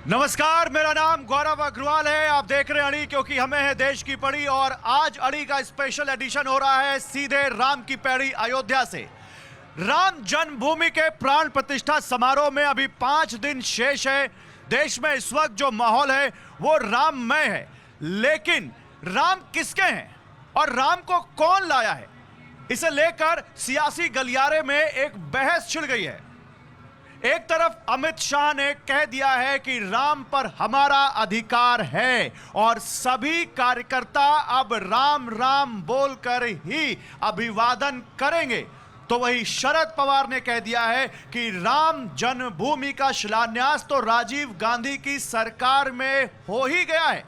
नमस्कार, मेरा नाम गौरव अग्रवाल है। आप देख रहे हैं अड़ी, क्योंकि हमें है देश की पड़ी। और आज अड़ी का स्पेशल एडिशन हो रहा है सीधे राम की पैड़ी अयोध्या से। राम जन्मभूमि के प्राण प्रतिष्ठा समारोह में अभी 5 दिन शेष है। देश में इस वक्त जो माहौल है वो राममय है, लेकिन राम किसके हैं और राम को कौन लाया है, इसे लेकर सियासी गलियारे में एक बहस छिड़ गई है। एक तरफ अमित शाह ने कह दिया है कि राम पर हमारा अधिकार है और सभी कार्यकर्ता अब राम राम बोलकर ही अभिवादन करेंगे, तो वही शरद पवार ने कह दिया है कि राम जन्मभूमि का शिलान्यास तो राजीव गांधी की सरकार में हो ही गया है।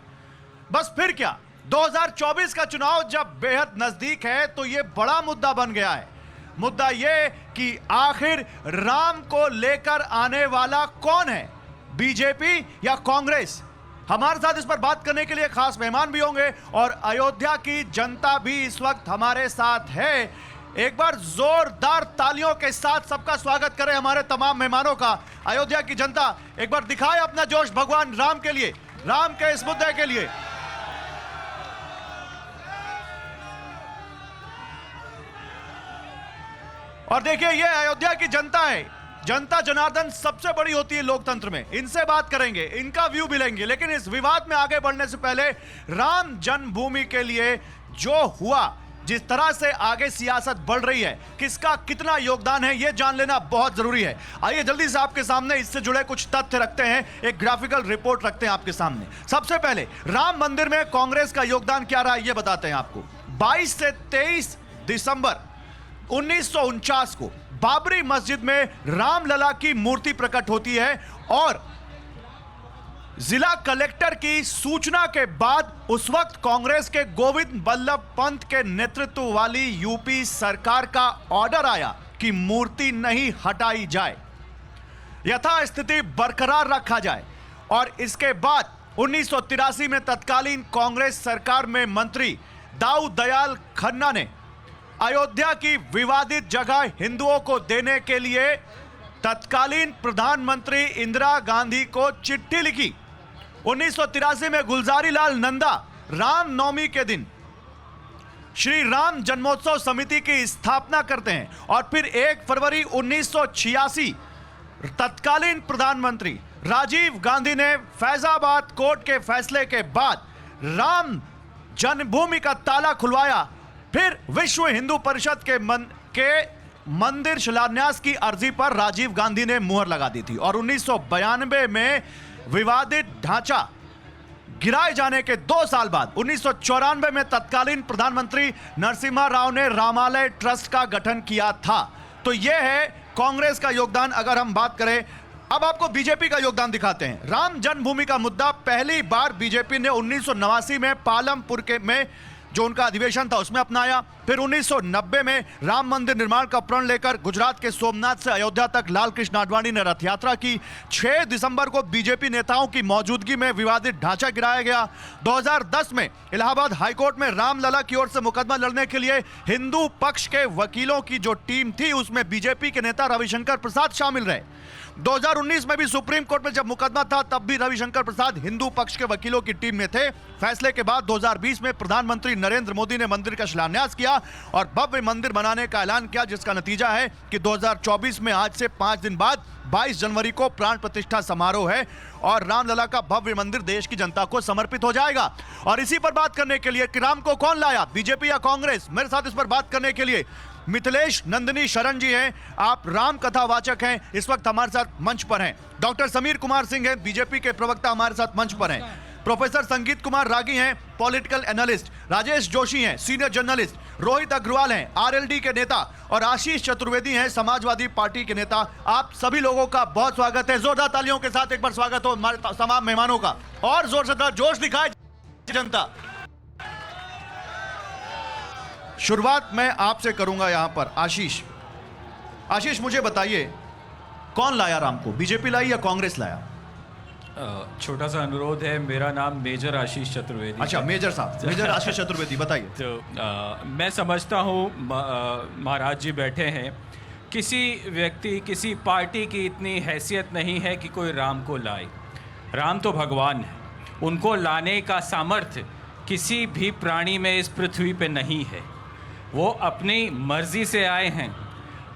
बस फिर क्या, 2024 का चुनाव जब बेहद नजदीक है तो यह बड़ा मुद्दा बन गया है। मुद्दा यह कि आखिर राम को लेकर आने वाला कौन है, बीजेपी या कांग्रेस। हमारे साथ इस पर बात करने के लिए खास मेहमान भी होंगे और अयोध्या की जनता भी इस वक्त हमारे साथ है। एक बार जोरदार तालियों के साथ सबका स्वागत करें हमारे तमाम मेहमानों का। अयोध्या की जनता एक बार दिखाए अपना जोश भगवान राम के लिए, राम के इस मुद्दे के लिए। और देखिए, ये अयोध्या की जनता है। जनता जनार्दन सबसे बड़ी होती है लोकतंत्र में। इनसे बात करेंगे, इनका व्यू भी लेंगे, लेकिन इस विवाद में आगे बढ़ने से पहले राम जन्मभूमि के लिए जो हुआ, जिस तरह से आगे सियासत बढ़ रही है, किसका कितना योगदान है, यह जान लेना बहुत जरूरी है। आइए जल्दी से आपके सामने इससे जुड़े कुछ तथ्य रखते हैं, एक ग्राफिकल रिपोर्ट रखते हैं आपके सामने। सबसे पहले राम मंदिर में कांग्रेस का योगदान क्या रहा है, यह बताते हैं आपको। 22 से 23 दिसंबर 1949 को बाबरी मस्जिद में रामलला की मूर्ति प्रकट होती है और जिला कलेक्टर की सूचना के बाद उस वक्त कांग्रेस के गोविंद बल्लभ पंत के नेतृत्व वाली यूपी सरकार का ऑर्डर आया कि मूर्ति नहीं हटाई जाए, यथास्थिति बरकरार रखा जाए। और इसके बाद 1983 में तत्कालीन कांग्रेस सरकार में मंत्री दाऊ दयाल खन्ना ने अयोध्या की विवादित जगह हिंदुओं को देने के लिए तत्कालीन प्रधानमंत्री इंदिरा गांधी को चिट्ठी लिखी। 1983 में गुलजारी लाल नंदा रामनवमी के दिन श्री राम जन्मोत्सव समिति की स्थापना करते हैं और फिर 1 फरवरी 1986 तत्कालीन प्रधानमंत्री राजीव गांधी ने फैजाबाद कोर्ट के फैसले के बाद राम जन्मभूमि का ताला खुलवाया। फिर विश्व हिंदू परिषद के मंदिर शिलान्यास की अर्जी पर राजीव गांधी ने मुहर लगा दी थी और 1992 में विवादित ढांचा गिराए जाने के 2 साल बाद 1994 में तत्कालीन प्रधानमंत्री नरसिम्हा राव ने रामालय ट्रस्ट का गठन किया था। तो यह है कांग्रेस का योगदान। अगर हम बात करें, अब आपको बीजेपी का योगदान दिखाते हैं। राम जन्मभूमि का मुद्दा पहली बार बीजेपी ने 1989 में पालमपुर में जो उनका अधिवेशन था उसमें अपनाया। फिर 1990 में राम मंदिर निर्माण का प्रण लेकर गुजरात के सोमनाथ से अयोध्या तक लाल कृष्ण आडवाणी ने रथ यात्रा की। 6 दिसंबर को बीजेपी नेताओं की मौजूदगी में विवादित ढांचा गिराया गया। 2010 में इलाहाबाद हाईकोर्ट में रामलला की ओर से मुकदमा लड़ने के लिए हिंदू पक्ष के वकीलों की जो टीम थी उसमें बीजेपी के नेता रविशंकर प्रसाद शामिल रहे। 2019 में भी सुप्रीम कोर्ट में जब मुकदमा था तब भी रविशंकर प्रसाद हिंदू पक्ष के वकीलों की टीम में थे। फैसले के बाद 2020 में प्रधानमंत्री नरेंद्र मोदी ने मंदिर का शिलान्यास किया और भव्य मंदिर बनाने का ऐलान किया, जिसका नतीजा है कि 2024 में आज से 5 दिन बाद 22 जनवरी को प्राण प्रतिष्ठा समारोह है और रामलला का भव्य मंदिर देश की जनता को समर्पित हो जाएगा। और इसी पर बात करने के लिए कि राम को कौन लाया, बीजेपी या कांग्रेस, मेरे साथ इस पर बात करने के लिए मिथिलेश नंदिनी शरण जी हैं। आप राम कथा वाचक हैं, इस वक्त हमारे साथ मंच पर हैं। डॉक्टर समीर कुमार सिंह हैं, बीजेपी के प्रवक्ता, हमारे साथ मंच पर हैं। प्रोफेसर संगीत कुमार रागी हैं, पॉलिटिकल एनालिस्ट। राजेश जोशी हैं, सीनियर जर्नलिस्ट। रोहित अग्रवाल हैं, आरएलडी के नेता। और आशीष चतुर्वेदी हैं, समाजवादी पार्टी के नेता। आप सभी लोगों का बहुत स्वागत है। जोरदार तालियों के साथ एक बार स्वागत हो हमारे तमाम मेहमानों का। और जोर से जोश दिखाए जनता। शुरुआत मैं आपसे करूंगा यहां पर। आशीष मुझे बताइए, कौन लाया राम को, बीजेपी लाई या कांग्रेस लाया? छोटा सा अनुरोध है, मेरा नाम मेजर आशीष चतुर्वेदी। अच्छा, मेजर साहब, मेजर आशीष चतुर्वेदी, बताइए। तो मैं समझता हूँ महाराज जी बैठे हैं, किसी व्यक्ति किसी पार्टी की इतनी हैसियत नहीं है कि कोई राम को लाए। राम तो भगवान है, उनको लाने का सामर्थ्य किसी भी प्राणी में इस पृथ्वी पे नहीं है। वो अपनी मर्जी से आए हैं।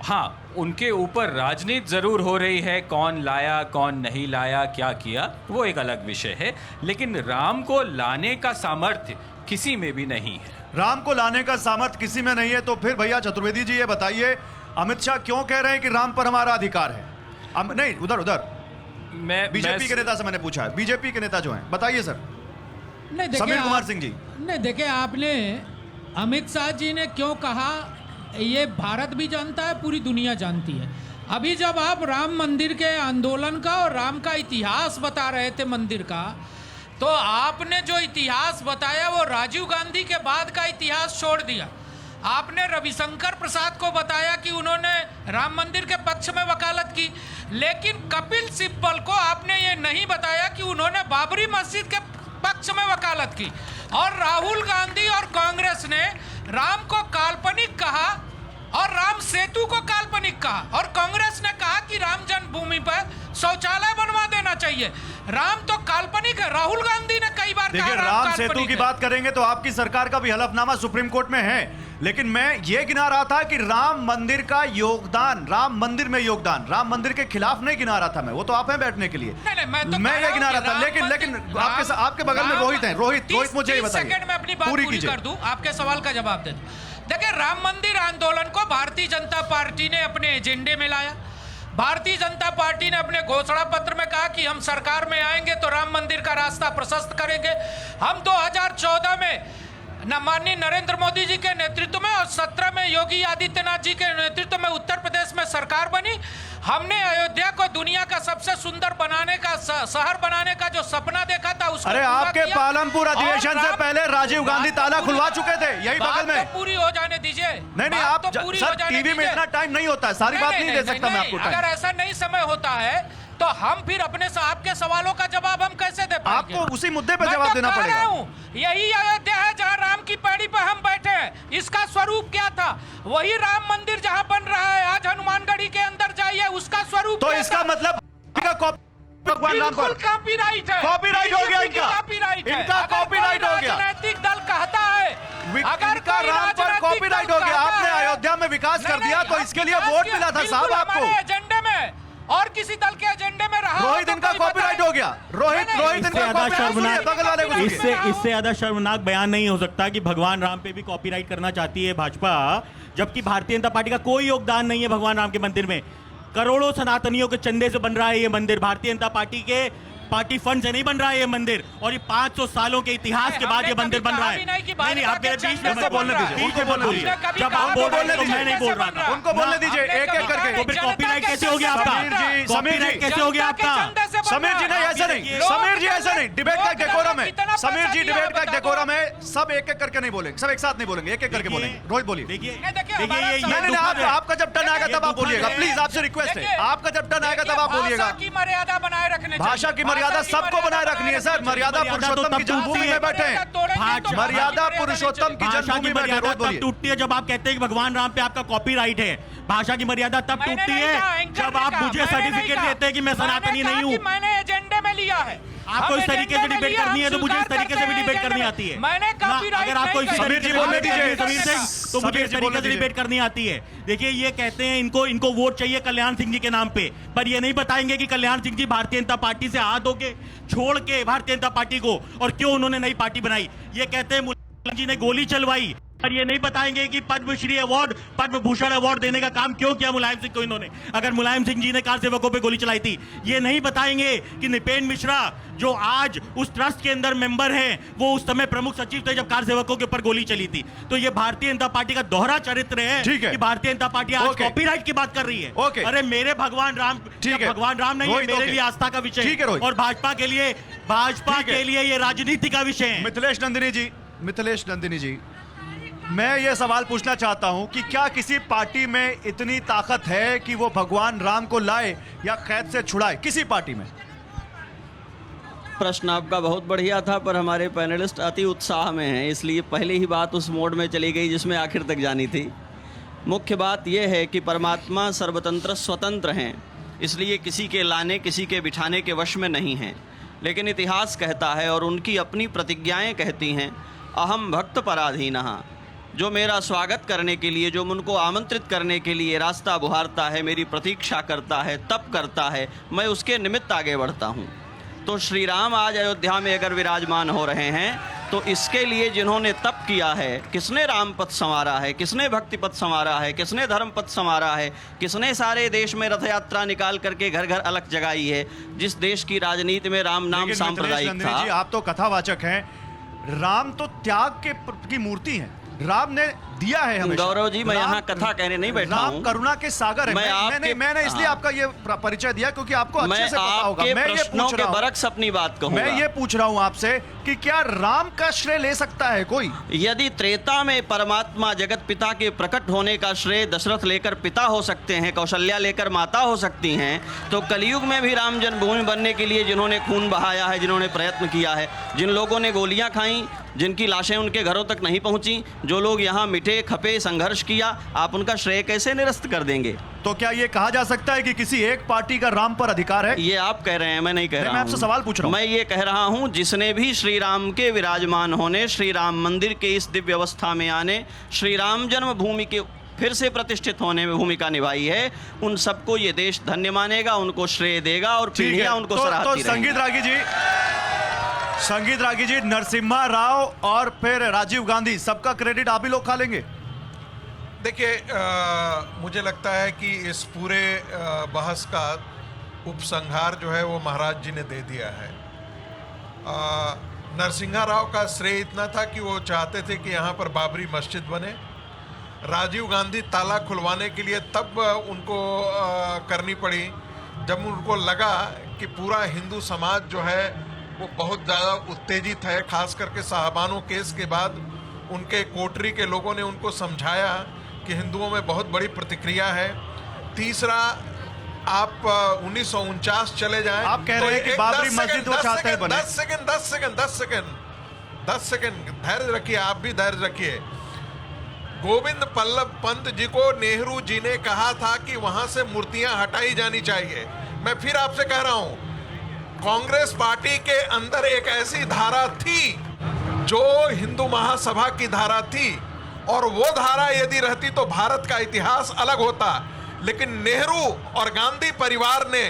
हाँ, उनके ऊपर राजनीति ज़रूर हो रही है, कौन लाया कौन नहीं लाया क्या किया, वो एक अलग विषय है, लेकिन राम को लाने का सामर्थ्य किसी में भी नहीं है। राम को लाने का सामर्थ्य किसी में नहीं है, तो फिर भैया चतुर्वेदी जी ये बताइए, अमित शाह क्यों कह रहे हैं कि राम पर हमारा अधिकार है? नहीं, उधर बीजेपी के नेता से मैंने पूछा है, बीजेपी के नेता जो हैं, बताइए सर। नहीं देखिए, समीर कुमार सिंह जी। नहीं देखिए, आपने अमित शाह जी ने क्यों कहा, ये भारत भी जानता है, पूरी दुनिया जानती है। अभी जब आप राम मंदिर के आंदोलन का और राम का इतिहास बता रहे थे मंदिर का, तो आपने जो इतिहास बताया वो राजीव गांधी के बाद का इतिहास छोड़ दिया। आपने रविशंकर प्रसाद को बताया कि उन्होंने राम मंदिर के पक्ष में वकालत की, लेकिन कपिल सिब्बल को आपने ये नहीं बताया कि उन्होंने बाबरी मस्जिद के पक्ष में वकालत की। और राहुल गांधी और कांग्रेस ने राम को काल्पनिक कहा और राम सेतु को काल्पनिक कहा, और कांग्रेस ने कहा कि राम जन्मभूमि पर शौचालय बनवा देना चाहिए। राम तो काल्पनिक है, राहुल गांधी ने कई बार कहा देखिए, राम सेतु की बात करेंगे तो आपकी सरकार का भी हलफनामा सुप्रीम कोर्ट में है, लेकिन मैं ये गिना रहा था कि राम मंदिर का योगदान, राम मंदिर में योगदान, राम मंदिर के खिलाफ नहीं गिना रहा था मैं, वो तो आप हैं बैठने के लिए। मैं ये गिना रहा था, लेकिन आपके बगल में रोहित है, रोहित मुझे ये बताइए। सेकंड में अपनी बात पूरी कर दूं, आपके सवाल का जवाब दे दूं। देखिए, राम मंदिर आंदोलन को भारतीय जनता पार्टी ने अपने एजेंडे में लाया। भारतीय जनता पार्टी ने अपने घोषणा पत्र में कहा कि हम सरकार में आएंगे तो राम मंदिर का रास्ता प्रशस्त करेंगे। हम 2014 में माननीय नरेंद्र मोदी जी के नेतृत्व में और 17 में योगी आदित्यनाथ जी के नेतृत्व में उत्तर प्रदेश में सरकार बनी। हमने अयोध्या को दुनिया का सबसे सुंदर बनाने का शहर बनाने का जो सपना देखा था उसको अरे आपके पालमपुर अधिवेशन से पहले राजीव गांधी ताला खुलवा चुके थे, यही बगल में। तो पूरी हो जाने दीजिए। नहीं, आप सर, टीवी में इतना टाइम नहीं होता है, सारी बात नहीं दे सकता मैं आपको टाइम। अगर ऐसा नहीं समय होता है तो हम फिर अपने आपके सवालों का जवाब हम कैसे दे पाएंगे? आपको उसी मुद्दे पे जवाब देना पड़ेगा। यही अयोध्या है जहां राम की पैड़ी पर हम बैठे हैं। इसका स्वरूप क्या था? वही राम मंदिर जहां बन रहा है आज हनुमानगढ़ी के अंदर जाइए, उसका स्वरूप तो इसका मतलब भगवान राम पर कॉपीराइट है, कॉपीराइट हो गया इनका, इनका कॉपीराइट हो गया। राजनीतिक दल कहता है अगर इनका राम पर कॉपीराइट हो गया, आपने अयोध्या में विकास कर दिया तो इसके लिए वोट मिला था साहब आपको। एजेंडे में और किसी दल के एजेंडे में रहा, रोहित इनका कॉपीराइट हो गया, रोहित इनका इससे ज्यादा शर्मनाक बयान नहीं हो सकता कि भगवान राम पे भी कॉपीराइट करना चाहती है भाजपा, जबकि भारतीय जनता पार्टी का कोई योगदान नहीं है भगवान राम के मंदिर में। करोड़ों सनातनियों के चंदे से बन रहा है ये मंदिर, भारतीय जनता पार्टी के पार्टी फंड से नहीं बन रहा है ये मंदिर, और ये 500 सालों के इतिहास के बाद ये मंदिर बन रहा है। नहीं, आप मेरे बीच में बोलने दीजिए, उनको बोलने दीजिए। जब आप बोल रहे थे मैं नहीं बोल रहा था, उनको बोलने दीजिए एक एक करके। तो फिर कॉपीराइट कैसे हो गया आपका? कॉपीराइट कैसे हो गया आपका? समीर जी नहीं, ऐसा नहीं, समीर जी ऐसा नहीं, डिबेट का डेकोरम है। समीर जी डिबेट का डेकोरम है, सब एक एक करके नहीं बोलेंगे, सब एक साथ नहीं बोलेंगे, एक एक करके बोलेंगे। रोहित बोलिए। देखिए आपका जब टर्न आएगा तब आप बोलिएगा, प्लीज आपसे रिक्वेस्ट है, आपका जब टर्न आएगा तब आप बोलिएगा। भाषा की मर्यादा बनाए रखने, भाषा की मर्यादा सबको बनाए रखनी है सर। मर्यादा पुरुषोत्तम की जन्मभूमि में बैठे हैं, मर्यादा पुरुषोत्तम की जन्मभूमि में बैठे। रोहित बोलिए। टूटती है जब आप कहते हैं कि भगवान राम पे आपका कॉपीराइट है। भाषा की मर्यादा तब टूटती है जब आप मुझे सर्टिफिकेट देते हैं कि मैं सनातनी नहीं हूँ। मैंने एजेंडे में लिया है। आपको इस तरीके से डिबेट करनी है तो मुझे इस तरीके से भी डिबेट करनी आती है। अगर आपको इस समीर जी बोलने दीजिए, समीर सिंह, तो मुझे इस तरीके से डिबेट करनी आती है। देखिए, ये कहते हैं इनको वोट चाहिए कल्याण सिंह जी के नाम पे, पर ये नहीं बताएंगे कि कल्याण सिंह जी भारतीय जनता पार्टी से हाथ धो के छोड़ के भारतीय जनता पार्टी को, और क्यों उन्होंने नई पार्टी बनाई। ये कहते हैं मुलायम जी ने गोली चलवाई, और ये नहीं बताएंगे कि पद्मश्री अवार्ड, पद्म भूषण अवार्ड देने का काम क्यों किया मुलायम सिंह को इन्होंने, अगर मुलायम सिंह जी ने कार सेवकों पे गोली चलाई थी। ये नहीं बताएंगे कि निपेन मिश्रा जो आज उस ट्रस्ट के अंदर मेंबर हैं, वो उस समय प्रमुख सचिव थे जब कार सेवकों के ऊपर गोली चली थी। तो ये भारतीय जनता पार्टी का दोहरा चरित्र है कि भारतीय जनता पार्टी आज कॉपीराइट की बात कर रही है। अरे मेरे भगवान राम, भगवान राम नहीं है, मेरे लिए आस्था का विषय है, और भाजपा के लिए ये राजनीति का विषय है। मिथिलेश नंदिनी जी, मैं ये सवाल पूछना चाहता हूं कि क्या किसी पार्टी में इतनी ताकत है कि वो भगवान राम को लाए या कैद से छुड़ाए, किसी पार्टी में? प्रश्न आपका बहुत बढ़िया था, पर हमारे पैनलिस्ट अति उत्साह में हैं, इसलिए पहले ही बात उस मोड में चली गई जिसमें आखिर तक जानी थी। मुख्य बात यह है कि परमात्मा सर्वतंत्र स्वतंत्र हैं, इसलिए किसी के लाने किसी के बिठाने के वश में नहीं हैं। लेकिन इतिहास कहता है और उनकी अपनी प्रतिज्ञाएं कहती हैं, अहम भक्त पराधीनः, जो मेरा स्वागत करने के लिए, जो उनको आमंत्रित करने के लिए रास्ता बुहारता है, मेरी प्रतीक्षा करता है, तप करता है, मैं उसके निमित्त आगे बढ़ता हूँ। तो श्री राम आज अयोध्या में अगर विराजमान हो रहे हैं तो इसके लिए जिन्होंने तप किया है, किसने राम पथ संवारा है, किसने भक्ति पथ संवारा है, किसने धर्म पथ संवारा है, किसने सारे देश में रथ यात्रा निकाल करके घर घर अलख जगाई है, जिस देश की राजनीति में राम नाम लेकिन सांप्रदायिक मिथिलेश नंदिनी था। जी, आप तो कथावाचक हैं। राम तो त्याग की मूर्ति है। राम ने दिया है हमेशा। गौरव जी, मैं राम- यहाँ कथा कहने नहीं बैठा राम हूँ। करुणा के सागर है। मैंने इसलिए आपका ये परिचय दिया क्योंकि आपको अच्छे मैं से पता होगा। आपके मैं ये प्रश्नों पूछ के रहा हूँ, बरक्स अपनी बात कहूँगा। मैं ये पूछ रहा हूँ आपसे कि क्या राम का श्रेय ले सकता है कोई? यदि त्रेता में परमात्मा जगत पिता के प्रकट होने का श्रेय दशरथ लेकर पिता हो सकते हैं, कौशल्या लेकर माता हो सकती हैं, तो कलयुग में भी राम जन्मभूमि बनने के लिए जिन्होंने खून बहाया है, जिन्होंने प्रयत्न किया है, जिन लोगों ने गोलियां खाई, जिनकी लाशें उनके घरों तक नहीं पहुंची, जो लोग यहाँ मिटे खपे संघर्ष किया, आप उनका श्रेय कैसे निरस्त कर देंगे? तो क्या ये कहा जा सकता है कि किसी एक पार्टी का राम पर अधिकार है? ये आप कह रहे हैं, मैं नहीं कह रहा मैं आपसे हूं। सवाल पूछ रहा हूं। मैं ये कह रहा हूं, जिसने भी श्री राम के विराजमान होने, श्री राम मंदिर के इस दिव्य अवस्था में आने, श्री राम जन्मभूमि के फिर से प्रतिष्ठित होने में भूमिका निभाई है, उन सबको ये देश धन्य मानेगा, उनको श्रेय देगा और ठीक है। पीढ़ियां उनको तो सराहती संगीत रहेंगी। रागी जी, नरसिम्हा राव और फिर राजीव गांधी, सबका क्रेडिट आप ही लोग खा लेंगे? देखिए, मुझे लगता है कि इस पूरे बहस का उपसंहार जो है वो महाराज जी ने दे दिया है। नरसिम्हा राव का श्रेय इतना था कि वो चाहते थे कि यहाँ पर बाबरी मस्जिद बने। राजीव गांधी ताला खुलवाने के लिए तब उनको करनी पड़ी जब उनको लगा कि पूरा हिंदू समाज जो है वो बहुत ज़्यादा उत्तेजित है, खास करके साहबानो केस के बाद उनके कोटरी के लोगों ने उनको समझाया कि हिंदुओं में बहुत बड़ी प्रतिक्रिया है। तीसरा, आप 1949 चले जाएं। आप कह रहे हैं कि बाबरी मस्जिद वो चाहते हैं बने। 10 सेकंड धैर्य रखिए, आप भी धैर्य रखिए। गोविंद बल्लभ पंत जी को नेहरू जी ने कहा था कि वहां से मूर्तियां हटाई जानी चाहिए। मैं फिर आपसे कह रहा हूं, कांग्रेस पार्टी के अंदर एक ऐसी धारा थी जो हिंदू महासभा की धारा थी, और वो धारा यदि रहती तो भारत का इतिहास अलग होता। लेकिन नेहरू और गांधी परिवार ने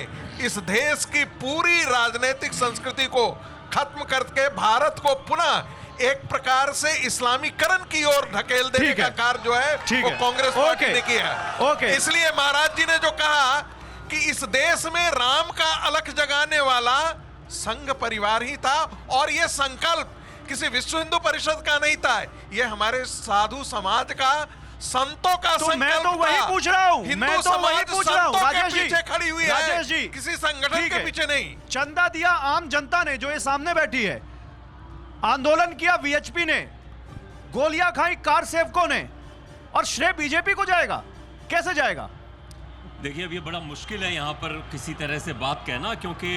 इस देश की पूरी राजनीतिक संस्कृति को खत्म करके भारत को पुनः एक प्रकार से इस्लामीकरण की ओर ढकेल देने का कार्य जो है वो कांग्रेस पार्टी ने किया है। इसलिए महाराज जी ने जो कहा कि इस देश में राम का अलख जगाने वाला संघ परिवार ही था, और ये संकल्प किसी विश्व हिंदू परिषद का नहीं था, ये हमारे साधु समाज का, संतों का तो संकल्प मैं तो वही था। पूछ रहा हूं, हिंदू मैं तो वही समाज पूछ रहा हूं, संतों के राजेश जी, पीछे खड़ी हुई राजेश जी, है, किसी संगठन ठीक के है। पीछे नहीं। चंदा दिया आम जनता ने, जो ये सामने बैठी है। आंदोलन किया वीएचपी ने, गोलियां खाई कार सेवकों ने, और श्रेय बीजेपी को जाएगा? कैसे जाएगा? देखिए, अब ये बड़ा मुश्किल है यहाँ पर किसी तरह से बात कहना, क्योंकि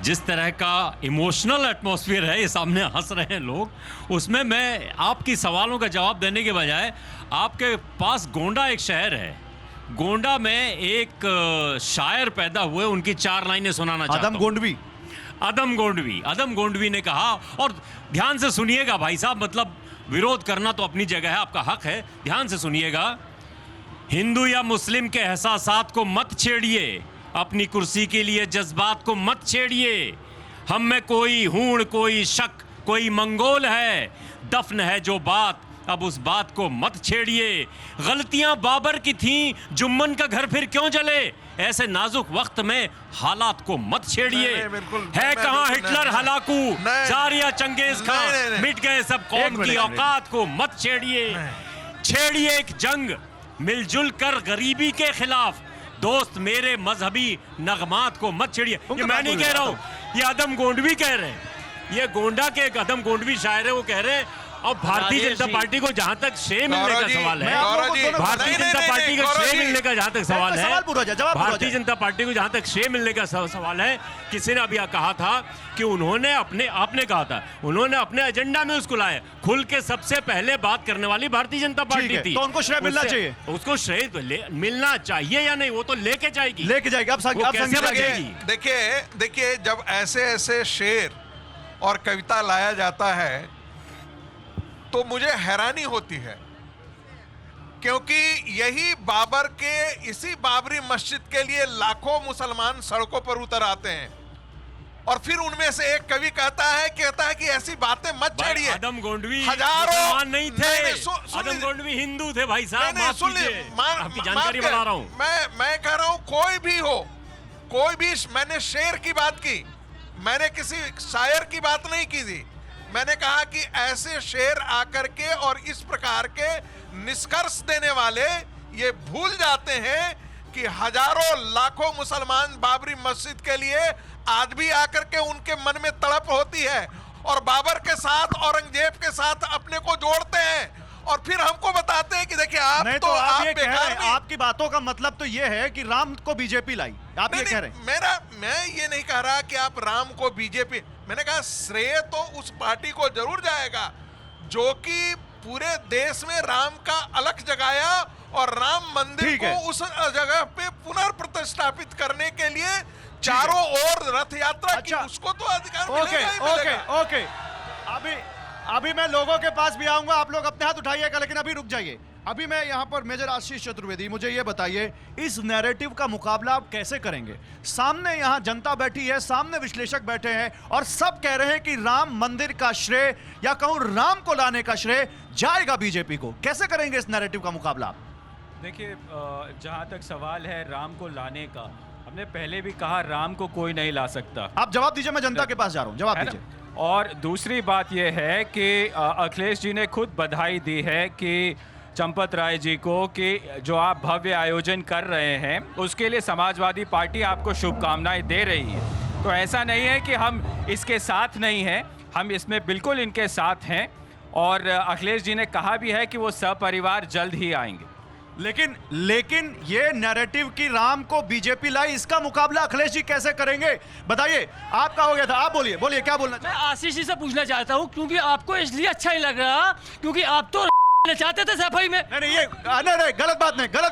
जिस तरह का इमोशनल एटमॉस्फेयर है, ये सामने हंस रहे हैं लोग, उसमें मैं आपकी सवालों का जवाब देने के बजाय, आपके पास गोंडा एक शहर है, गोंडा में एक शायर पैदा हुए, उनकी 4 लाइनें सुनाना चाहता हूं। अदम गोंडवी ने कहा, और ध्यान से सुनिएगा भाई साहब, मतलब विरोध करना तो अपनी जगह है, आपका हक है, ध्यान से सुनिएगा। हिंदू या मुस्लिम के एहसासात को मत छेड़िए, अपनी कुर्सी के लिए जज्बात को मत छेड़िए। हम में कोई हूण, कोई शक, कोई मंगोल है, दफन है जो बात, अब उस बात को मत छेड़िए। गलतियां बाबर की थीं, जुम्मन का घर फिर क्यों जले, ऐसे नाजुक वक्त में हालात को मत छेड़िए। है कहां हिटलर हलाकू, जारिया चंगेज खान, मिट गए सब कौम की औकात को मत छेड़िए। छेड़िए एक जंग मिलजुल कर गरीबी के खिलाफ, दोस्त मेरे मजहबी नगमात को मत छेड़िए। ये मैं नहीं कह रहा हूं, ये अदम गोंडवी कह रहे हैं, ये गोंडा के एक अदम गोंडवी शायर है, वो कह रहे हैं अब भारतीय राजेश जनता जी। पार्टी को जहां तक श्रेय मिलने गौरव का जी, सवाल मैं है, आप लोगों गौरव को जी, दोनों भारतीय नहीं, जनता नहीं, पार्टी नहीं, को गौरव श्रेय जी, मिलने का जहां तक सवाल है, सवाल पूरा हो जाए, जवाब पूरा हो भारतीय जाए। जनता पार्टी को जहां तक श्रेय मिलने का सवाल है, किसी ने अभी कहा था कि उन्होंने आपने कहा था उन्होंने अपने एजेंडा में उसको लाया। खुल के सबसे पहले बात करने वाली भारतीय जनता पार्टी है, थी, तो उनको श्रेय मिलना उससे- चाहिए। उसको श्रेय मिलना चाहिए या नहीं, वो तो लेके जाएगी, लेके जाएगी। अब वो कैसे संगीता जी, बचेगी? देखिए जब ऐसे ऐसे शेर और कविता लाया जाता है तो मुझे हैरानी होती है, क्योंकि यही बाबर के इसी बाबरी मस्जिद के लिए लाखों मुसलमान सड़कों पर उतर आते हैं और फिर उनमें से एक कवि कहता है कि ऐसी बातें मत भाई, छेड़िए। आदम गोंडवी हजारों मुसलमान नहीं थे, नहीं, सुन आदम लीजिए। गोंडवी हिंदू थे भाई साहब, नहीं, माफ सुन कीजिए, लीजिए, आपकी जानकारी बता रहा हूँ। मैं कह रहा हूं कोई भी हो, कोई भी, मैंने शेर की बात की, मैंने किसी शायर की बात नहीं की थी। मैंने कहा कि ऐसे शेर आकर के और इस प्रकार के निष्कर्ष देने वाले ये भूल जाते हैं कि हजारों लाखों मुसलमान बाबरी मस्जिद के लिए आज भी आकर के उनके मन में तड़प होती है और बाबर के साथ, औरंगजेब के साथ अपने को जोड़ते हैं और फिर हमको बताते हैं कि देखिए आप नहीं तो तो आप आप ये कह रहे बेकार हैं, नहीं। आपकी बातों का मतलब तो ये है कि राम को बीजेपी लाई, आप ये नहीं, कह रहे हैं। मैं ये नहीं कह रहा कि आप राम को बीजेपी, मैंने कहा श्रेय तो उस पार्टी को जरूर जाएगा जो कि पूरे देश में राम का अलख जगाया और राम मंदिर ठीक को है। उस जगह पे पुनर्प्रतिष्ठापित करने के लिए चारों ओर रथ यात्रा की, अच्छा। उसको तो अधिकार ओके मिलेगा ही ओके मिलेगा। ओके, अभी मैं लोगों के पास भी आऊंगा, आप लोग अपने हाथ उठाइएगा, लेकिन अभी रुक जाइए। अभी मैं यहाँ पर मेजर आशीष चतुर्वेदी, मुझे ये बताइए इस नैरेटिव का मुकाबला आप कैसे करेंगे? सामने यहाँ जनता बैठी है, सामने विश्लेषक बैठे हैं और सब कह रहे हैं कि राम मंदिर का श्रेय या कहूँ राम को लाने का श्रेय जाएगा बीजेपी को। कैसे करेंगे इस नैरेटिव का मुकाबला आप? देखिए, जहाँ तक सवाल है राम को लाने का, हमने पहले भी कहा राम को कोई नहीं ला सकता, आप जवाब दीजिए, मैं जनता के पास जा रहा हूँ, जवाब है ना? दीजिए। और दूसरी बात यह है कि अखिलेश जी ने खुद बधाई दी है कि चंपत राय जी को कि जो आप भव्य आयोजन कर रहे हैं उसके लिए समाजवादी पार्टी आपको शुभकामनाएं दे रही है। तो ऐसा नहीं है कि हम इसके साथ नहीं हैं, हम इसमें बिल्कुल इनके साथ हैं और अखिलेश जी ने कहा भी है कि वो सपरिवार जल्द ही आएंगे। लेकिन ये नैरेटिव की राम को बीजेपी लाई, इसका मुकाबला अखिलेश जी कैसे करेंगे? बताइए, आपका हो गया था, आप बोलिए बोलिए, क्या बोलना मैं आशीष जी से पूछना चाहता हूँ, क्योंकि आपको इसलिए अच्छा नहीं लग रहा क्योंकि आप तो चाहते थे सफाई में। नहीं, ये नहीं, गलत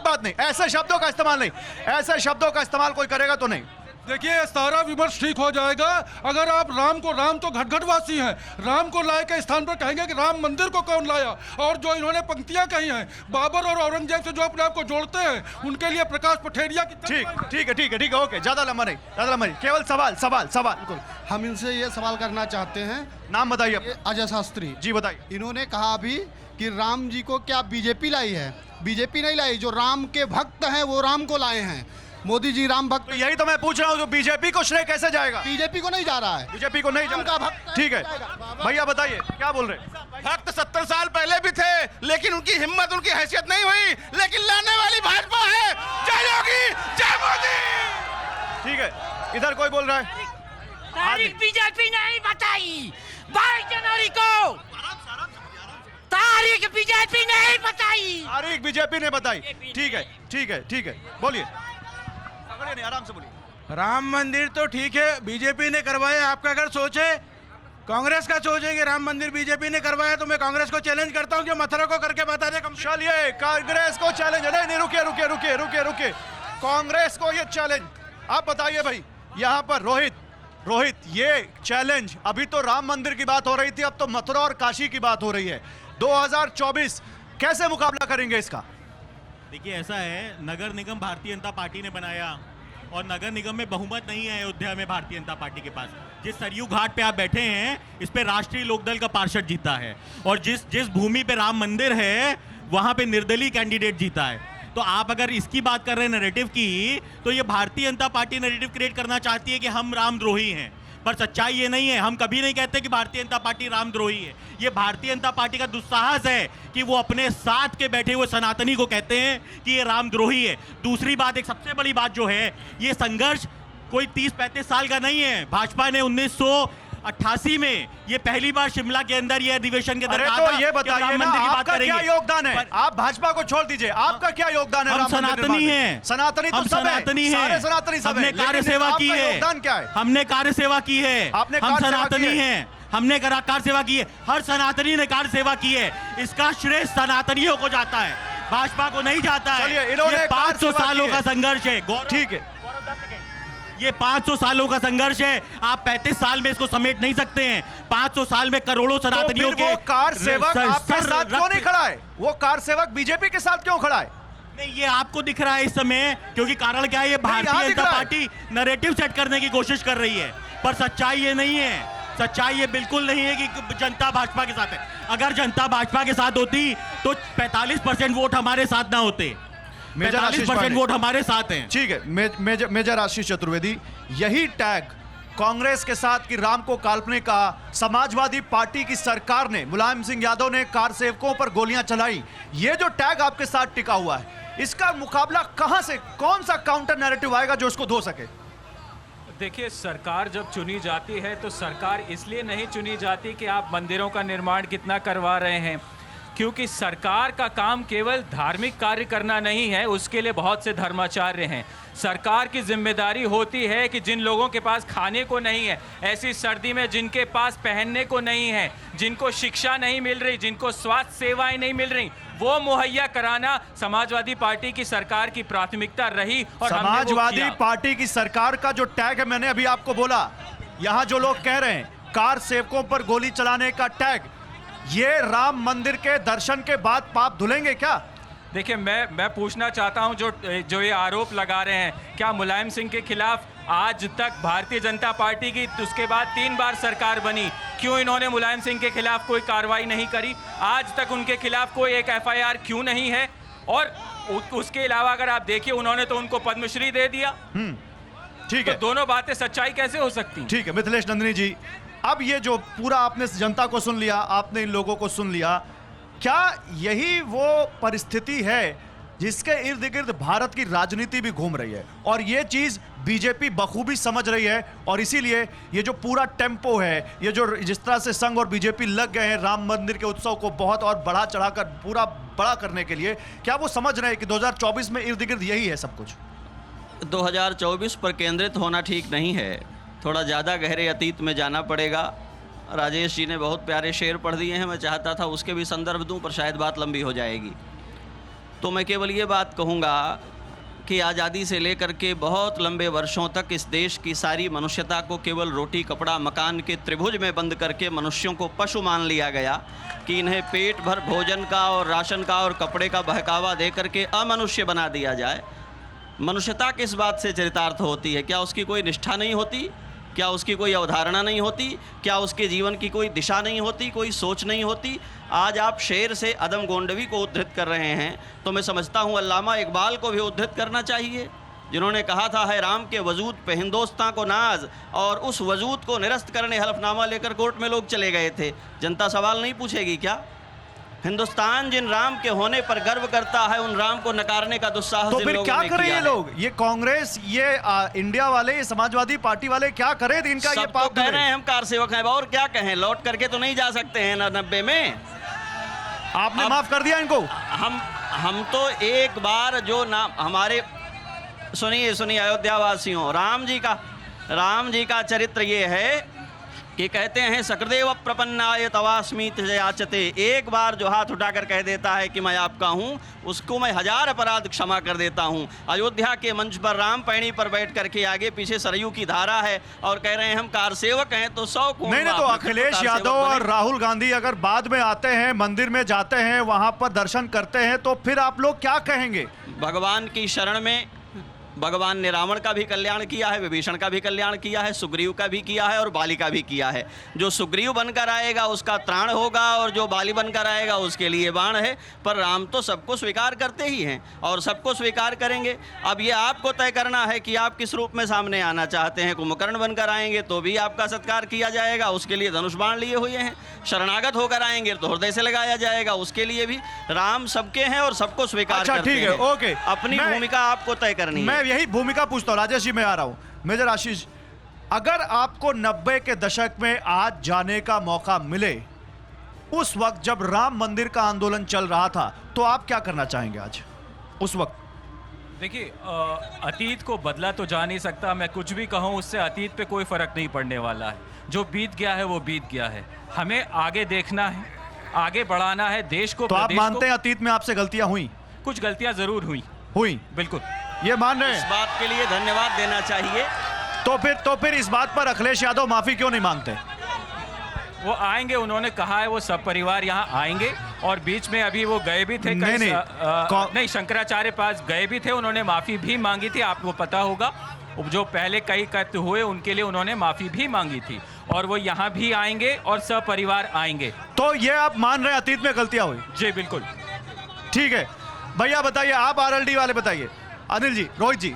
बात नहीं, ऐसे शब्दों का इस्तेमाल नहीं, ऐसे शब्दों का इस्तेमाल कोई करेगा तो नहीं। देखिए, सारा विमर्श ठीक हो जाएगा अगर आप राम तो घटघटवासी हैं, राम को लाए के स्थान पर कहेंगे कि राम मंदिर को कौन लाया, और जो इन्होंने पंक्तियां कही हैं बाबर और औरंगजेब से जो अपने आप को जोड़ते हैं उनके लिए प्रकाश पठेरिया की ठीक है, ओके, ज्यादा लंबा नहीं, केवल सवाल। बिल्कुल, हम इनसे ये सवाल करना चाहते हैं, नाम बताइए ये अजय शास्त्री जी, बताइए। इन्होंने कहा अभी कि राम जी को क्या बीजेपी लाई है? बीजेपी नहीं लाई, जो राम के भक्त हैं वो राम को लाए हैं। मोदी जी राम भक्त, तो यही तो मैं पूछ रहा हूँ, जो बीजेपी को श्रेय कैसे जाएगा? बीजेपी को नहीं जा रहा है, बीजेपी को नहीं राम का जाएगा। भक्त ठीक है, भैया बताइए क्या बोल रहे हैं? भक्त 70 साल पहले भी थे, लेकिन उनकी हिम्मत, उनकी हैसियत नहीं हुई, लेकिन लाने वाली भाजपा है। जय योगी, जय मोदी। ठीक है, इधर कोई बोल रहा है? तारीख बीजेपी ने नहीं बताई 22 जनवरी को, तारीख बीजेपी ने नहीं बताई। तारीख बीजेपी ने बताई। ठीक है, बोलिए, पकड़िए नहीं, आराम से बोलिए। राम मंदिर तो ठीक है, बीजेपी ने करवाया। आपका अगर सोच है, कांग्रेस का सोच है कि राम मंदिर बीजेपी ने करवाया, तो मैं कांग्रेस को चैलेंज करता हूं कि मथुरा को करके बता दे। चलिए, कांग्रेस को चैलेंज, नहीं, रुकिए, कांग्रेस को ये चैलेंज। आप बताइए भाई, यहाँ पर रोहित, ये चैलेंज, अभी तो राम मंदिर की बात हो रही थी, अब तो मथुरा और काशी की बात हो रही है। 2024 कैसे मुकाबला करेंगे इसका? देखिए, ऐसा है, नगर निगम भारतीय जनता पार्टी ने बनाया और नगर निगम में बहुमत नहीं है अयोध्या में भारतीय जनता पार्टी के पास। जिस सरयू घाट पे आप बैठे हैं, इस पे राष्ट्रीय लोकदल का पार्षद जीता है, और जिस भूमि पे राम मंदिर है वहां पे निर्दलीय कैंडिडेट जीता है। तो आप अगर इसकी बात कर रहे हैं नैरेटिव की, तो ये Bharatiya Janata party narrative create करना चाहती है कि हम रामद्रोही हैं, पर सच्चाई ये नहीं है। हम कभी नहीं कहते कि भारतीय जनता पार्टी रामद्रोही है। ये भारतीय जनता पार्टी का दुस्साहस है कि वो अपने साथ के बैठे हुए सनातनी को कहते हैं कि ये रामद्रोही है। दूसरी बात, एक सबसे बड़ी बात जो है, ये संघर्ष कोई 30-35 साल का नहीं है। भाजपा ने 88 में ये पहली बार शिमला के अंदर ये अधिवेशन के अंदर अरे कहा तो था ये कि बताइए राम ना, मंदिर की बात आपका क्या करेंगे। योगदान है? आप भाजपा को छोड़ दीजिए, आपका क्या योगदान है? हम राम मंदिर सनातनी निर्माण में? हैं, सनातनी तो हम सब है, सनातनी हैं, सारे सनातनी सब हमने है, कार्य लेकिन सेवा की आपका है, योगदान क्या है? हमने कार्य सेवा की है, आपने हम कार्य सेवा की सनातनी है? हैं, हमने कार्य सेवा की है, हर सनातनी ने कार्य सेवा की है, इसका श्रेय सनातनियों को जाता है, भाजपा को नहीं जाता है। चलिए, इन्होंने ये कार्य 500 सेवा की सालों है। का संघर्ष है, ठीक है, ये 500 सालों का संघर्ष है, आप 35 साल में इसको समेट नहीं सकते हैं। 500 साल में करोड़ों तो सनातनियों फिर के वो कार सेवक आपके साथ क्यों नहीं रक्त- खड़ा है? वो कार सेवक बीजेपी के साथ क्यों खड़ा है? नहीं, ये आपको दिख रहा है इस समय, क्योंकि कारण क्या है, ये यहाँ भारतीय दिख जनता रहा है। पार्टी नैरेटिव सेट करने की कोशिश कर रही है, पर सच्चाई ये नहीं है। सच्चाई ये बिल्कुल नहीं है कि जनता भाजपा के साथ है। अगर जनता भाजपा के साथ होती तो 45% वोट हमारे साथ ना होते। मेजर आशीष 45% पांडे। वोट हमारे साथ हैं। ठीक है, मेजर आशीष चतुर्वेदी, यही टैग कांग्रेस के साथ कि राम को काल्पनिक कहा, समाजवादी पार्टी की सरकार ने, मुलायम सिंह यादव ने कार सेवकों पर गोलियां चलाई, ये जो टैग आपके साथ टिका हुआ है, इसका मुकाबला कहां से, कौन सा काउंटर नैरेटिव आएगा जो उसको धो सके? देखिए, सरकार जब चुनी जाती है तो सरकार इसलिए नहीं चुनी जाती कि आप मंदिरों का निर्माण कितना करवा रहे हैं, क्योंकि सरकार का काम केवल धार्मिक कार्य करना नहीं है, उसके लिए बहुत से धर्माचार्य हैं। सरकार की जिम्मेदारी होती है कि जिन लोगों के पास खाने को नहीं है, ऐसी सर्दी में जिनके पास पहनने को नहीं है, जिनको शिक्षा नहीं मिल रही, जिनको स्वास्थ्य सेवाएं नहीं मिल रही, वो मुहैया कराना समाजवादी पार्टी की सरकार की प्राथमिकता रही। और हमने वो समाजवादी किया। पार्टी की सरकार का जो टैग है, मैंने अभी आपको बोला, यहां जो लोग कह रहे हैं कार सेवकों पर गोली चलाने का टैग, ये राम मंदिर के दर्शन के बाद पाप धुलेंगे क्या? देखिए, मैं पूछना चाहता हूं, जो ये आरोप लगा रहे हैं, क्या मुलायम सिंह के खिलाफ आज तक भारतीय जनता पार्टी की उसके बाद 3 बार सरकार बनी, क्यों इन्होंने मुलायम सिंह के खिलाफ कोई कार्रवाई नहीं करी? आज तक उनके खिलाफ कोई एक FIR क्यों नहीं है? और उसके अलावा अगर आप देखिए, उन्होंने तो उनको पद्मश्री दे दिया। ठीक तो है, दोनों बातें सच्चाई कैसे हो सकती? ठीक है मिथिलेश नंदिनी जी, अब ये जो पूरा आपने जनता को सुन लिया, आपने इन लोगों को सुन लिया, क्या यही वो परिस्थिति है जिसके इर्द गिर्द भारत की राजनीति भी घूम रही है, और ये चीज बीजेपी बखूबी समझ रही है, और इसीलिए ये जो पूरा टेम्पो है, ये जो जिस तरह से संघ और बीजेपी लग गए हैं राम मंदिर के उत्सव को बहुत और बढ़ा चढ़ाकर पूरा बड़ा करने के लिए, क्या वो समझ रहे हैं कि 2024 में इर्द गिर्द यही है सब कुछ? 2024 पर केंद्रित होना ठीक नहीं है, थोड़ा ज़्यादा गहरे अतीत में जाना पड़ेगा। राजेश जी ने बहुत प्यारे शेर पढ़ दिए हैं, मैं चाहता था उसके भी संदर्भ दूं, पर शायद बात लंबी हो जाएगी। तो मैं केवल ये बात कहूँगा कि आज़ादी से लेकर के बहुत लंबे वर्षों तक इस देश की सारी मनुष्यता को केवल रोटी कपड़ा मकान के त्रिभुज में बंद करके मनुष्यों को पशु मान लिया गया कि इन्हें पेट भर भोजन का और राशन का और कपड़े का बहकावा दे करके अमनुष्य बना दिया जाए। मनुष्यता किस बात से चरितार्थ होती है? क्या उसकी कोई निष्ठा नहीं होती? क्या उसकी कोई अवधारणा नहीं होती? क्या उसके जीवन की कोई दिशा नहीं होती, कोई सोच नहीं होती? आज आप शेर से अदम गोंडवी को उद्धृत कर रहे हैं, तो मैं समझता हूँ अल्लामा इकबाल को भी उद्धृत करना चाहिए, जिन्होंने कहा था है राम के वजूद पे हिंदोस्तां को नाज, और उस वजूद को निरस्त करने हलफनामा लेकर कोर्ट में लोग चले गए थे। जनता सवाल नहीं पूछेगी क्या? हिंदुस्तान जिन राम के होने पर गर्व करता है, उन राम को नकारने का दुस्साहस तो जिन फिर लोगों क्या ने करें किया ये है। लोग, ये कांग्रेस, ये इंडिया वाले, ये समाजवादी पार्टी वाले क्या करें इनका ये सब तो पाप कह धुले? रहे हैं हम कार सेवक हैं, और क्या कहें? लौट करके तो नहीं जा सकते हैं ना 90 में। आपने अब- माफ कर दिया इनको? हम तो एक बार जो नाम हमारे, सुनिए अयोध्या वासियों, राम जी का चरित्र ये है कि कहते हैं सकृदेव प्रपन्नाय तवास्मीत याचते, एक बार जो हाथ उठाकर कह देता है कि मैं आपका हूँ, उसको मैं 1000 अपराध क्षमा कर देता हूँ। अयोध्या के मंच पर राम पैड़ी पर बैठ करके आगे पीछे सरयू की धारा है और कह रहे हैं हम कार सेवक हैं, तो 100 को नहीं, तो अखिलेश यादव और राहुल गांधी अगर बाद में आते हैं, मंदिर में जाते हैं, वहां पर दर्शन करते हैं, तो फिर आप लोग क्या कहेंगे? भगवान की शरण में भगवान ने रावण का भी कल्याण किया है, विभीषण का भी कल्याण किया है, सुग्रीव का भी किया है और बाली का भी किया है। जो सुग्रीव बनकर आएगा उसका त्राण होगा और जो बाली बनकर आएगा उसके लिए बाण है। पर राम तो सबको स्वीकार करते ही हैं और सबको स्वीकार करेंगे। अब ये आपको तय करना है कि आप किस रूप में सामने आना चाहते हैं। कुंभकर्ण बनकर आएंगे तो भी आपका सत्कार किया जाएगा, उसके लिए धनुष बाण लिए हुए हैं। शरणागत होकर आएंगे तो हृदय से लगाया जाएगा, उसके लिए भी। राम सबके हैं और सबको स्वीकार अच्छा, करते ठीक हैं। है, ओके। अपनी भूमिका आपको तय करनी है। मैं यही भूमिका पूछता हूँ, राजेश जी मैं आ रहा हूँ। मेजर आशीष, अगर आपको 90 के दशक में आज जाने का मौका मिले, उस वक्त जब राम मंदिर का आंदोलन चल रहा था, तो आप क्या करना चाहेंगे आज उस वक्त? देखिए, अतीत को बदला तो जा नहीं सकता। मैं कुछ भी कहूँ उससे अतीत पे कोई फर्क नहीं पड़ने वाला है। जो बीत गया है वो बीत गया है। हमें आगे देखना है, आगे बढ़ाना है देश को। तो आप प्रदेश मानते हैं को। अतीत में आपसे गलतियां हुई? कुछ गलतियां जरूर हुई, बिल्कुल ये मान रहे इस हैं? बात के लिए धन्यवाद देना चाहिए। तो फिर इस बात पर अखिलेश यादव माफी क्यों नहीं मांगते? वो आएंगे, उन्होंने कहा है वो सब परिवार यहाँ आएंगे। और बीच में अभी वो गए भी थे नहीं, नहीं। नहीं, शंकराचार्य पास गए भी थे, उन्होंने माफी भी मांगी थी, आपको पता होगा। जो पहले कई कृत्य हुए उनके लिए उन्होंने माफी भी मांगी थी, और वो यहाँ भी आएंगे और सब परिवार आएंगे। तो ये आप मान रहे हैं अतीत में गलतियां हुई? जी बिल्कुल। ठीक है भैया, बताइए आप आरएलडी वाले बताइए। अनिल जी, रोहित जी,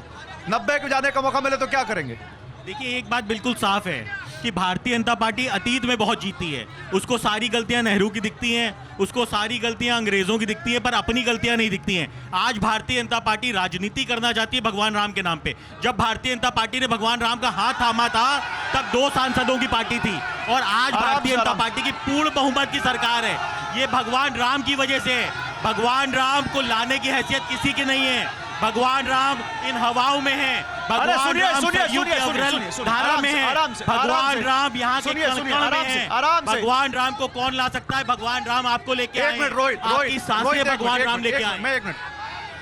90 को जाने का मौका मिले तो क्या करेंगे? देखिए, एक बात बिल्कुल साफ है कि भारतीय जनता पार्टी अतीत में बहुत जीती है। उसको सारी गलतियां नेहरू की दिखती हैं, उसको सारी गलतियां अंग्रेजों की दिखती हैं, पर अपनी गलतियां नहीं दिखती हैं। आज भारतीय जनता पार्टी राजनीति करना चाहती है भगवान राम के नाम पे। जब भारतीय जनता पार्टी ने भगवान राम का हाथ थामा था, तब 2 सांसदों की पार्टी थी, और आज भारतीय जनता पार्टी की पूर्ण बहुमत की सरकार है। ये भगवान राम की वजह से है। भगवान राम को लाने की हैसियत किसी की नहीं है। भगवान राम इन हवाओं में है। भगवान राम सरयू के अग्रल धारा में है। भगवान राम यहाँ के कण कण में है। भगवान राम को कौन ला सकता है? भगवान राम आपको लेके आए। एक मिनट रोहित, आपकी सांसें भगवान राम लेके आए। मैं 1 मिनट।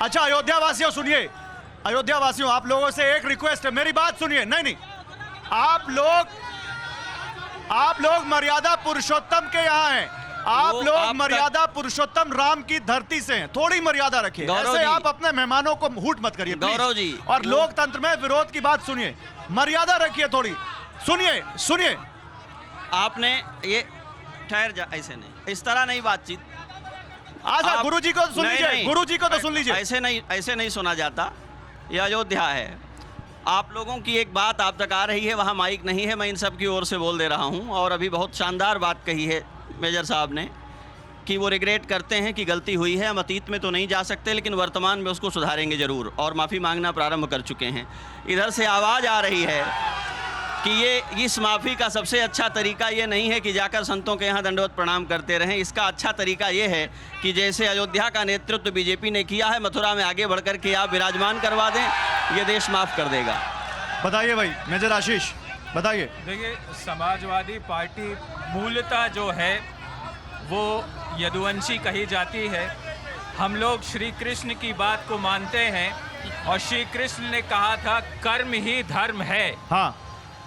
अच्छा अयोध्या वासियों सुनिए, अयोध्या वासियों आप लोगों से एक रिक्वेस्ट है, मेरी बात सुनिए। नहीं, आप लोग मर्यादा पुरुषोत्तम के यहाँ हैं। आप लोग मर्यादा पुरुषोत्तम राम की धरती से हैं, थोड़ी मर्यादा रखिए। ऐसे आप अपने मेहमानों को हूट मत करिए गौरव जी। और लोकतंत्र में विरोध की बात सुनिए, मर्यादा रखिए थोड़ी। सुनिए आपने ये ठहर जा, ऐसे नहीं, इस तरह नहीं बातचीत। आजा गुरुजी को सुन लीजिए, गुरुजी को तो सुन लीजिए। ऐसे नहीं सुना जाता। यह अयोध्या है। आप लोगों की एक बात आप तक आ रही है, वहाँ माइक नहीं है, मैं इन सब की ओर से बोल दे रहा हूँ। और अभी बहुत शानदार बात कही है मेजर साहब ने कि वो रिग्रेट करते हैं कि गलती हुई है। हम अतीत में तो नहीं जा सकते, लेकिन वर्तमान में उसको सुधारेंगे ज़रूर, और माफ़ी मांगना प्रारंभ कर चुके हैं। इधर से आवाज़ आ रही है कि इस माफ़ी का सबसे अच्छा तरीका ये नहीं है कि जाकर संतों के यहाँ दंडवत प्रणाम करते रहें। इसका अच्छा तरीका ये है कि जैसे अयोध्या का नेतृत्व बीजेपी ने किया है, मथुरा में आगे बढ़ कर के आप विराजमान करवा दें, ये देश माफ़ कर देगा। बताइए भाई मेजर आशीष, बताइए। देखिए, समाजवादी पार्टी मूलतः जो है वो यदुवंशी कही जाती है। हम लोग श्री कृष्ण की बात को मानते हैं, और श्री कृष्ण ने कहा था कर्म ही धर्म है। हाँ,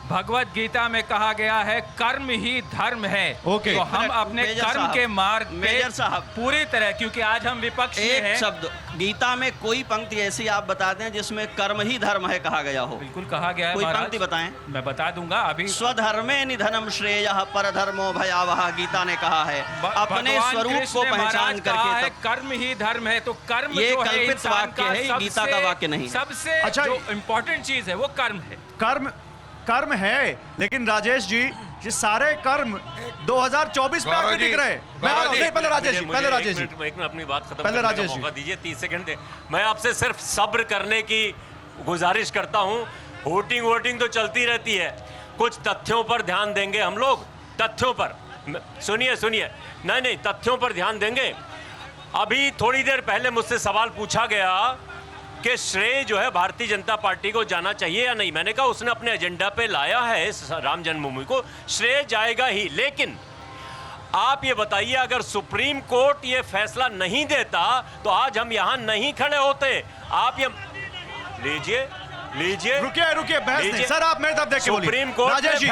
भगवत गीता में कहा गया है कर्म ही धर्म है। ओके। तो हम अपने कर्म के मार्ग पे मेजर साहब पूरी तरह, क्योंकि आज हम विपक्ष में एक हैं। शब्द गीता में कोई पंक्ति ऐसी आप बता दें जिसमें कर्म ही धर्म है कहा गया हो। बिल्कुल कहा गया है कोई महाराज। पंक्ति बताएं। मैं बता दूंगा अभी। स्वधर्मे निधनम श्रेयः परधर्मो भयावह, गीता ने कहा है। अपने भगवान स्वरूप कृष्ण को ने पहचान महाराज कहा है करके कर्म ही धर्म है। तो कर्म ये जो है कल्पित इंसान वाक्य का है, ये गीता का वाक्य नहीं है। सबसे अच्छा, जो इम्पोर्टेंट चीज है वो कर्म है। कर्म है, लेकिन राजेश जी ये सारे कर्म 2024 में आके दिख रहे हैं। पहले राजेश जी, पहले राजेश जी, एक मिनट अपनी बात खत्म पहले करने का राजेश जी। मौका दीजिए, 30 सेकंड दे। मैं आपसे सिर्फ सब्र करने की गुजारिश करता हूं। वोटिंग तो चलती रहती है, कुछ तथ्यों पर ध्यान देंगे हम लोग। तथ्यों पर सुनिए, नहीं, तथ्यों पर ध्यान देंगे। अभी थोड़ी देर पहले मुझसे सवाल पूछा गया कि श्रेय जो है भारतीय जनता पार्टी को जाना चाहिए या नहीं। मैंने कहा उसने अपने एजेंडा पे लाया है इस राम जन्मभूमि को, श्रेय जाएगा ही। लेकिन आप ये बताइए, अगर सुप्रीम कोर्ट ये फैसला नहीं देता तो आज हम यहाँ नहीं खड़े होते। आप ये लीजिए रुकिए बहस नहीं सर, आप मेरे तरफ देख के बोलिए। सुप्रीम कोर्ट राजेश जी,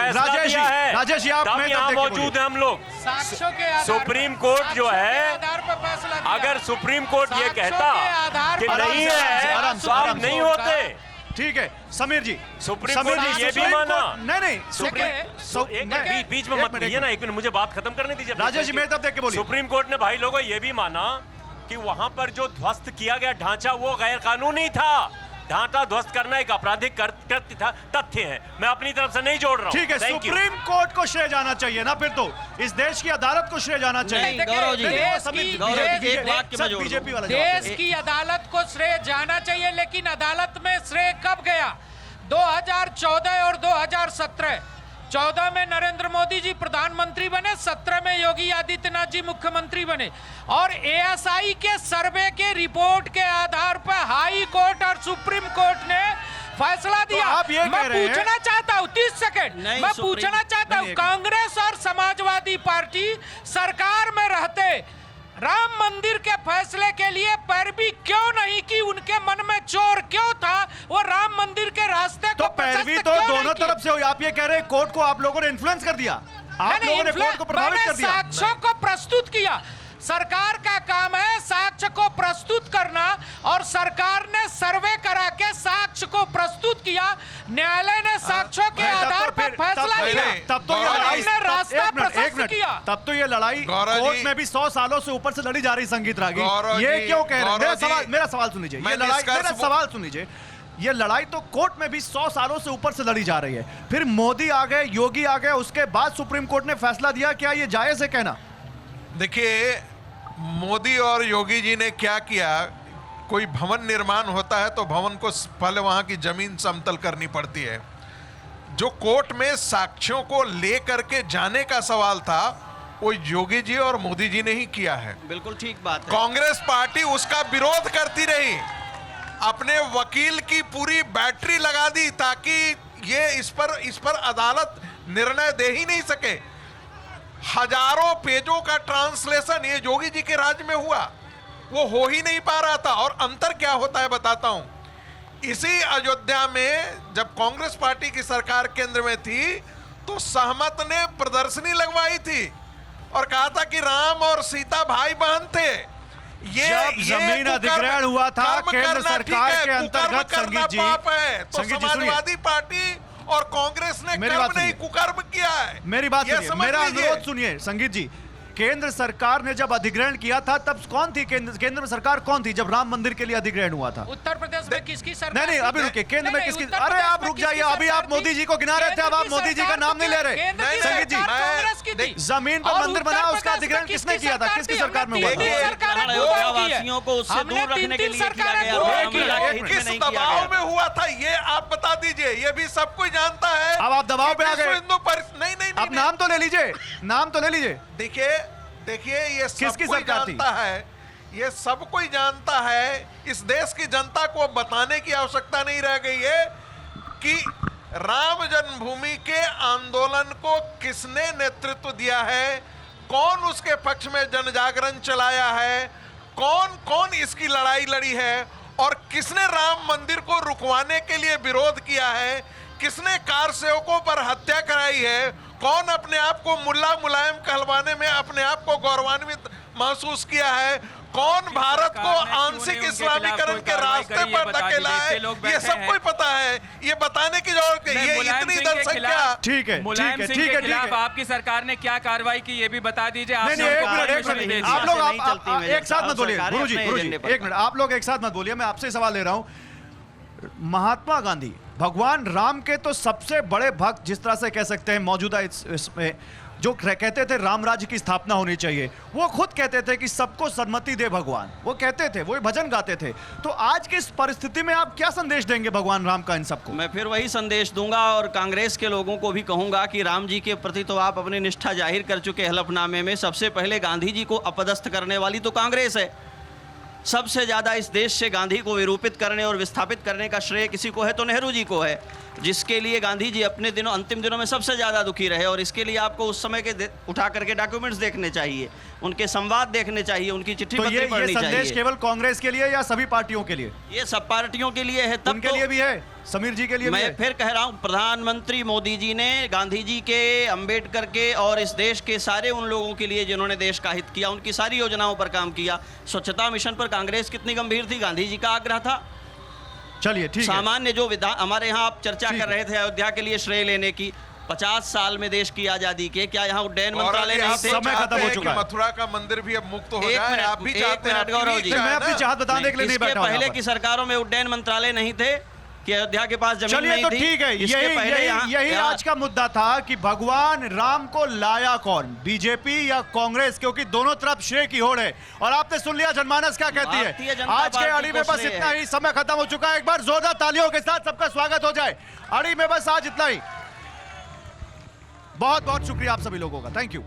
आप तब मेरे यहाँ तरफ देख के मौजूद हैं हम लोग। साक्ष्यों के आधार सुप्रीम कोर्ट जो है, आधार पर फैसला दिया। अगर सुप्रीम कोर्ट ये साक्ष्यों कहता के आधार कि पर नहीं आराम है से, तो आप आराम से। नहीं होते। ठीक है समीर जी, सुप्रीम कोर्ट ने ये भी माना। नहीं बीच में मत कहिए ना, एक मिनट मुझे बात खत्म करने दीजिए। राजेश जी मेरे तरफ देख के बोलिए। सुप्रीम कोर्ट ने भाई लोगों ये भी माना कि वहां पर जो ध्वस्त किया गया ढांचा वो गैर कानूनी था। ढांचा ध्वस्त करना एक आपराधिक कृत्य था, तथ्य है। मैं अपनी तरफ से नहीं जोड़ रहा हूं। ठीक है, सुप्रीम कोर्ट को श्रेय जाना चाहिए ना, फिर तो इस देश की अदालत को श्रेय जाना चाहिए। नहीं, गौरव जी, एक वाक्य में जोड़ दूं। बीजेपी वाला देश की अदालत को श्रेय जाना चाहिए, लेकिन अदालत में श्रेय कब गया 2014 और 2017, 14 में नरेंद्र मोदी जी प्रधानमंत्री बने, 17 में योगी आदित्यनाथ जी मुख्यमंत्री बने, और एएसआई के सर्वे के रिपोर्ट के आधार पर हाई कोर्ट और सुप्रीम कोर्ट ने फैसला दिया। आप ये मैं कह रहे हैं- पूछना चाहता हूं, 30 सेकंड, नहीं, मैं सुप्रीम- पूछना चाहता हूं, नहीं, कांग्रेस और समाजवादी पार्टी सरकार में रहते राम मंदिर के फैसले के लिए पैरवी क्यों नहीं की? उनके मन में चोर क्यों था? वो राम मंदिर के रास्ते तो को पैरवी प्रशस्त तो क्यों नहीं दोनों की? तरफ से हुई। आप ये कह रहे हैं कोर्ट को आप लोगों ने इन्फ्लुएंस कर दिया, आप मैंने लोगों ने कोर्ट को प्रभावित मैंने कर दिया। साक्ष्यों को प्रस्तुत किया। सरकार का काम है साक्ष्य को प्रस्तुत करना, और सरकार ने सर्वे करा के साक्ष्य को प्रस्तुत किया। न्यायालय ने साक्ष्यों के तब तो आधार पर फिर- फैसला तब- लिया। नहीं, तब तो ये गौरव लड़ाई जी, हमने रास्ता एक प्रशस्त मिनट, किया। तब तो ये लड़ाई गौरव कोर्ट जी- में भी 100 सालों से ऊपर से लड़ी जा रही। संगीत रागी गौरव ये जी, क्यों कह रहे हैं? गौरव जी, मेरा सवाल सुन लीजिए। मैं ये लड़ाई, निष्कर्ष मेरा वो- सवाल सुन लीजिए। ये लड़ाई तो कोर्ट में भी 100 सालों से ऊपर से लड़ी जा रही है, फिर मोदी आ गए, योगी आ गए, उसके बाद सुप्रीम कोर्ट ने फैसला दिया। क्या ये जायज है कहना? देखिए, मोदी और योगी जी ने क्या किया, कोई भवन निर्माण होता है तो भवन को पहले वहां की जमीन समतल करनी पड़ती है। जो कोर्ट में साक्ष्यों को लेकर के जाने का सवाल था, वो योगी जी और मोदी जी ने ही किया है। बिल्कुल ठीक बात है। कांग्रेस पार्टी उसका विरोध करती रही, अपने वकील की पूरी बैटरी लगा दी ताकि ये इस पर अदालत निर्णय दे ही नहीं सके। हजारों पेजों का ट्रांसलेशन ये योगी जी के राज्य में हुआ, वो हो ही नहीं पा रहा था। और अंतर क्या होता है बताता हूं। इसी अयोध्या में जब कांग्रेस पार्टी की सरकार केंद्र में थी तो सहमत ने प्रदर्शनी लगवाई थी और कहा था कि राम और सीता भाई बहन थे। जब जमीन अधिग्रहण हुआ था केंद्र सरकार के अंतर्गत, संगीत जी, पाप है तो संगीत जी सुनिए। समाजवादी पार्टी और कांग्रेस ने मेरी कर्म बात नहीं सुनिए। कुकर्म किया है। मेरी बात ये सुनिए, समझ मेरा लीजिए। अनुरोध सुनिए। संगीत जी, केंद्र सरकार ने जब अधिग्रहण किया था तब कौन थी? केंद्र में सरकार कौन थी जब राम मंदिर के लिए अधिग्रहण हुआ था? उत्तर प्रदेश में किसकी सरकार? नहीं नहीं, थी? अभी रुकिए। केंद्र में नहीं, किसकी? उत्तर अरे प्रदेश आप में रुक किसकी जाइए, अभी सरकार आप मोदी थी? जी को गिना रहे थे, अब केंद्र आप की मोदी जी का सरकार नाम नहीं ले रहे। केंद्र की संगीत जी, सरकार कांग्रेस की थी। जमीन पर और मंदिर उत्तर बना, प्रदेश उसका में अधिग्रहण किसने किसकी किया था? सरकार किसकी थी? सरकार में हमने हुआ था? तीन सरकारें देखिए, दुबारा की है। अयोध्यावासियों को उससे हमने दूर रखने के तीन लिए किया सरकारें गया, दुबारा राम की है। लला के हित में किस नहीं किया दबाव गया। में हुआ था ये आप बता दीजिए, ये भी सब कोई जानता है। अब आप दबाव पे आ विश्व गए। हिंदू परिषद नहीं नहीं अब नाम तो ले लीजिए, नाम तो ले लीजिए। देखिए ये सब किसकी कोई सरकार थी? जानता है, ये सब कोई जानता है। इस देश की जनता को बताने की आवश्यकता नहीं रह गई है कि राम जन्मभूमि के आंदोलन को किसने नेतृत्व दिया है, कौन उसके पक्ष में जन जागरण चलाया है, कौन कौन इसकी लड़ाई लड़ी है, और किसने राम मंदिर को रुकवाने के लिए विरोध किया है, किसने कार सेवकों पर हत्या कराई है, कौन अपने आप को मुल्ला मुलायम कहलवाने में अपने आप को गौरवान्वित महसूस किया है, कौन भारत को आंशिक इस्लामीकरण के रास्ते पर धकेला है, ये सब कोई पता है। ये बताने की जरूरत है। ये इतनी जनसंख्या। ठीक है, मुलायम ठीक है, सिंह ठीक के है, खिलाफ ठीक है। आपकी सरकार ने क्या कार्रवाई की ये भी बता दीजिए। नहीं नहीं, आपने एक उनको मिनट, एक परमिशन मिनट। दे दी। आप लोग नहीं चलती आप मेरे एक साथ मत बोलिए। सरकारें गुरुजी, अपने गुरुजी, एजेंडे पर एक मिनट, आप लोग एक साथ मत बोलिए। मैं आपसे सवाल ले रहा हूं। महात्मा गांधी भगवान राम के तो सबसे बड़े भक्त, जिस तरह से कह सकते हैं मौजूदा इसमें जो कहते थे राम राज्य की स्थापना होनी चाहिए, वो खुद कहते थे कि सबको सन्मति दे भगवान, वो कहते थे, वो भजन गाते थे। तो आज की इस परिस्थिति में आप क्या संदेश देंगे भगवान राम का इन सबको? मैं फिर वही संदेश दूंगा और कांग्रेस के लोगों को भी कहूंगा कि राम जी के प्रति तो आप अपनी निष्ठा जाहिर कर चुके हलफनामे में। सबसे पहले गांधी जी को अपदस्थ करने वाली तो कांग्रेस है। सबसे ज़्यादा इस देश से गांधी को विरूपित करने और विस्थापित करने का श्रेय किसी को है तो नेहरू जी को है, जिसके लिए गांधी जी अपने अंतिम दिनों में सबसे ज़्यादा दुखी रहे। और इसके लिए आपको उस समय के उठा करके डॉक्यूमेंट्स देखने चाहिए, उनके संवाद देखने चाहिए, उनकी चिट्ठी तो पत्री पढ़नी ये संदेश चाहिए। केवल कांग्रेस के लिए या सभी पार्टियों के लिए? ये सब पार्टियों के लिए है। तब उनके तो लिए भी है, समीर जी के लिए भी मैं है। फिर कह रहा हूं, प्रधानमंत्री मोदी जी ने गांधी जी के, अंबेडकर के और इस देश के सारे उन लोगों के लिए जिन्होंने देश का हित किया, उनकी सारी योजनाओं पर काम किया। स्वच्छता मिशन पर कांग्रेस कितनी गंभीर थी, गांधी जी का आग्रह था। चलिए ठीक है। सामान्य जो विधान हमारे यहाँ आप चर्चा ठीक कर रहे थे अयोध्या के लिए श्रेय लेने की, 50 साल में देश की आज़ादी के, क्या यहाँ उड्डयन मंत्रालय नहीं थे? समय खत्म हो चुका है। मथुरा का मंदिर भी अब मुक्त हो एक जाए, मिनट, आप भी एक चाहते हैं। मिनट गौरव जी। मैं अपनी चाहत बताने के लिए नहीं इसके बैठा हूं पहले यहाँ की पर। सरकारों में उड्डयन मंत्रालय नहीं थे, कि अयोध्या के पास जमीन चलिए नहीं तो थी। ठीक है, इसके यही पहले यही यहाँ- यही यहाँ- आज का मुद्दा था कि भगवान राम को लाया कौन, बीजेपी या कांग्रेस, क्योंकि दोनों तरफ श्रेय की होड़ है। और आपने सुन लिया जनमानस क्या कहती भारतीय है। जनता आज के पार्टी अड़ी में को बस श्रेय इतना है। ही, समय खत्म हो चुका है। एक बार जोरदार तालियों के साथ सबका स्वागत हो जाए। अड़ी में बस आज इतना ही। बहुत बहुत शुक्रिया आप सभी लोगों का, थैंक यू।